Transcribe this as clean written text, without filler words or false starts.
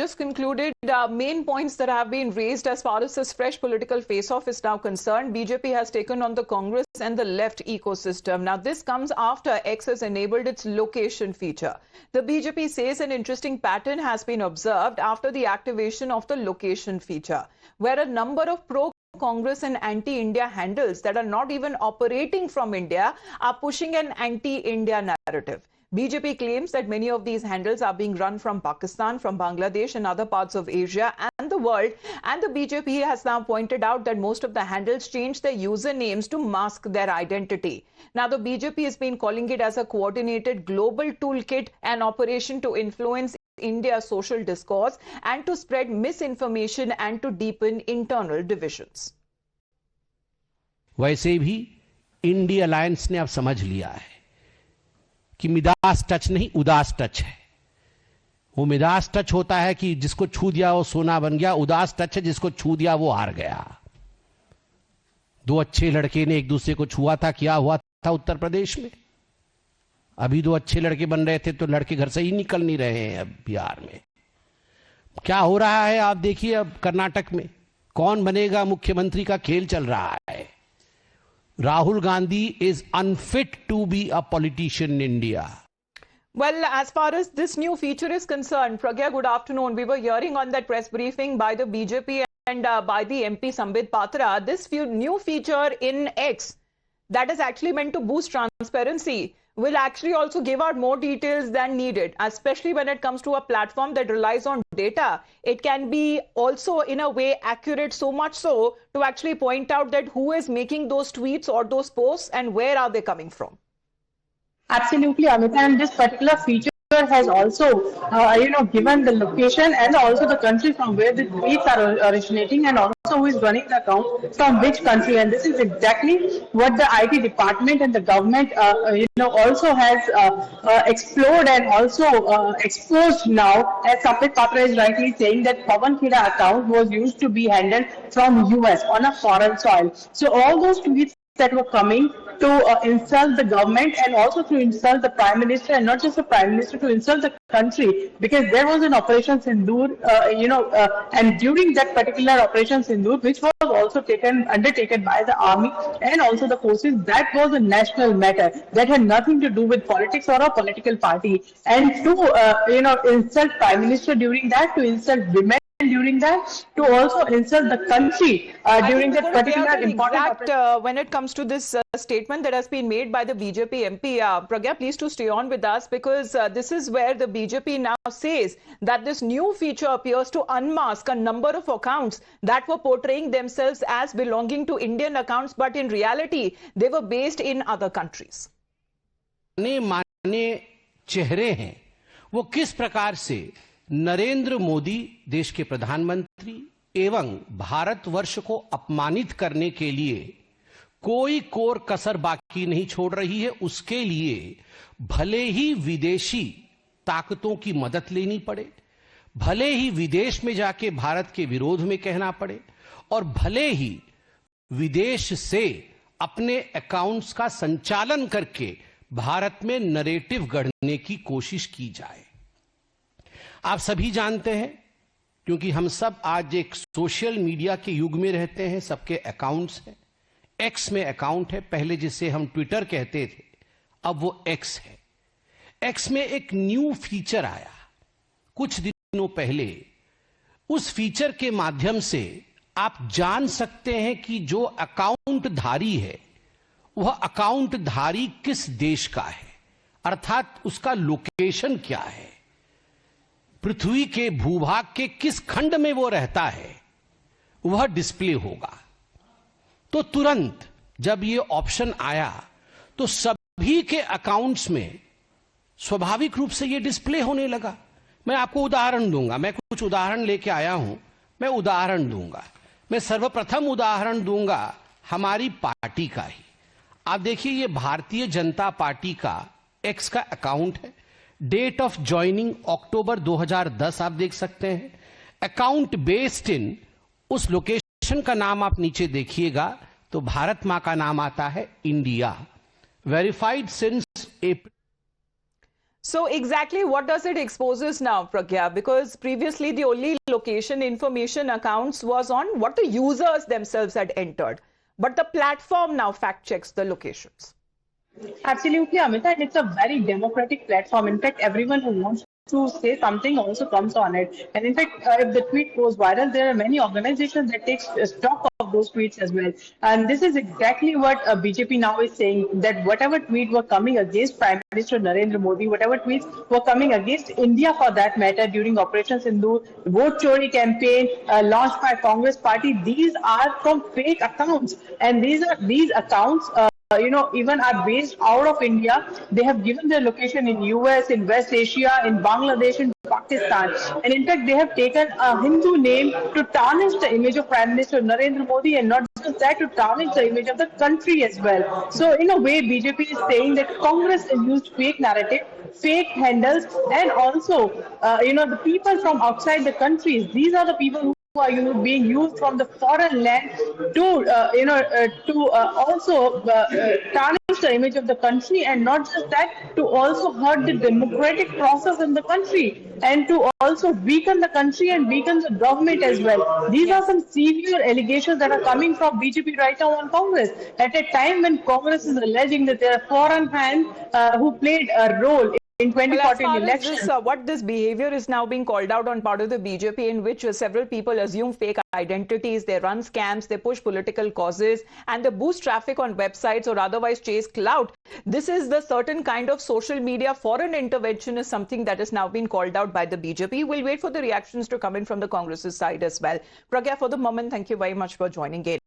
just concluded. Main points that have been raised as far as this fresh political face-off is now concerned. BJP has taken on the Congress and the left ecosystem. Now, this comes after X has enabled its location feature. The BJP says an interesting pattern has been observed after the activation of the location feature, where a number of pro-Congress and anti-India handles that are not even operating from India are pushing an anti-India narrative. BJP claims that many of these handles are being run from Pakistan, from Bangladesh and other parts of Asia and the world. And the BJP has now pointed out that most of the handles change their usernames to mask their identity. Now, the BJP has been calling it as a coordinated global toolkit, an operation to influence India's social discourse and to spread misinformation and to deepen internal divisions. वैसे भी India alliance ने अब समझ लिया है कि Midas touch नहीं, उदास टच है। वो मिदास टच होता है कि जिसको छू दिया वो सोना बन गया, उदास टच है जिसको छू दिया वो हार गया। दो अच्छे लड़के ने एक दूसरे को छुआ था, क्या हुआ था उत्तर प्रदेश में? अभी दो अच्छे लड़के बन रहे थे तो लड़के घर से ही निकल नहीं रहे हैं। अब बिहार में क्या हो रहा है आप देखिए। अब कर्नाटक में कौन बनेगा मुख्यमंत्री का खेल चल रहा है। Rahul Gandhi is unfit to be a politician in India. Well, as far as this new feature is concerned, Pragya, good afternoon. We were hearing on that press briefing by the BJP and by the MP Sambit Patra, this new feature in X that is actually meant to boost transparency will actually also give out more details than needed, especially when it comes to a platform that relies on data. It can be also in a way accurate, so much so to actually point out that who is making those tweets or those posts and where are they coming from. Absolutely, Amita, and this particular feature has also, given the location and also the country from where the tweets are originating and also who is running the account from which country. And this is exactly what the IT department and the government, also has explored and also exposed now. As Sambit Patra is rightly saying that Pawan Khera account was used to be handled from US on a foreign soil. So all those tweets that were coming to insult the government and also to insult the Prime Minister, and not just the Prime Minister, to insult the country, because there was an Operation Sindoor, and during that particular Operation Sindoor, which was also undertaken by the army and also the forces, that was a national matter that had nothing to do with politics or a political party. And to insult Prime Minister during that, to insult women during that, to also insult the country during that particular important when it comes to this statement that has been made by the BJP MP, Pragya, please to stay on with us, because this is where the BJP now says that this new feature appears to unmask a number of accounts that were portraying themselves as belonging to Indian accounts, but in reality they were based in other countries. माने चेहरे हैं वो किस प्रकार से नरेंद्र मोदी देश के प्रधानमंत्री एवं भारतवर्ष को अपमानित करने के लिए कोई कोर कसर बाकी नहीं छोड़ रही है। उसके लिए भले ही विदेशी ताकतों की मदद लेनी पड़े, भले ही विदेश में जाके भारत के विरोध में कहना पड़े, और भले ही विदेश से अपने अकाउंट्स का संचालन करके भारत में नैरेटिव गढ़ने की कोशिश की जाए। आप सभी जानते हैं, क्योंकि हम सब आज एक सोशल मीडिया के युग में रहते हैं, सबके अकाउंट्स हैं। एक्स में अकाउंट है, पहले जिसे हम ट्विटर कहते थे, अब वो एक्स है। एक्स में एक न्यू फीचर आया कुछ दिनों पहले। उस फीचर के माध्यम से आप जान सकते हैं कि जो अकाउंट धारी है वह अकाउंट धारी किस देश का है, अर्थात उसका लोकेशन क्या है, पृथ्वी के भूभाग के किस खंड में वो रहता है, वह डिस्प्ले होगा। तो तुरंत जब ये ऑप्शन आया तो सभी के अकाउंट्स में स्वाभाविक रूप से ये डिस्प्ले होने लगा। मैं आपको उदाहरण दूंगा, मैं कुछ उदाहरण लेके आया हूं, मैं उदाहरण दूंगा। मैं सर्वप्रथम उदाहरण दूंगा हमारी पार्टी का ही। आप देखिए, ये भारतीय जनता पार्टी का एक्स का अकाउंट है। डेट ऑफ ज्वाइनिंग अक्टूबर 2010 आप देख सकते हैं। अकाउंट बेस्ड इन, उस लोकेशन का नाम आप नीचे देखिएगा तो भारत मां का नाम आता है India. Verified since April. So exactly what does it exposes now, Pragya? Because previously the only location information accounts was on what the users themselves had entered. But the platform now fact checks the locations. Absolutely, Amita, and it's a very democratic platform. In fact, everyone who wants to say something also comes on it. And in fact, if the tweet goes viral, there are many organizations that take stock of those tweets as well. And this is exactly what BJP now is saying, that whatever tweet were coming against Prime Minister Narendra Modi, whatever tweets were coming against India for that matter during Operation Sindhu, vote chori campaign launched by Congress party, these are from fake accounts. And these accounts even are based out of India. They have given their location in US, in West Asia, in Bangladesh, in Pakistan. And in fact, they have taken a Hindu name to tarnish the image of Prime Minister Narendra Modi, and not just that, to tarnish the image of the country as well. So in a way, BJP is saying that Congress has used fake narrative, fake handles, and also, the people from outside the countries, these are the people who are being used from the foreign land to also tarnish the image of the country, and not just that, to also hurt the democratic process in the country, and to also weaken the country and weaken the government as well. These are some severe allegations that are coming from BJP right now on Congress at a time when Congress is alleging that there are foreign hands who played a role in 2014 election. What this behavior is now being called out on part of the BJP, in which several people assume fake identities, they run scams, they push political causes, and they boost traffic on websites or otherwise chase clout. This is the certain kind of social media foreign intervention is something that is now being called out by the BJP. We'll wait for the reactions to come in from the Congress's side as well. Pragya, for the moment, thank you very much for joining in.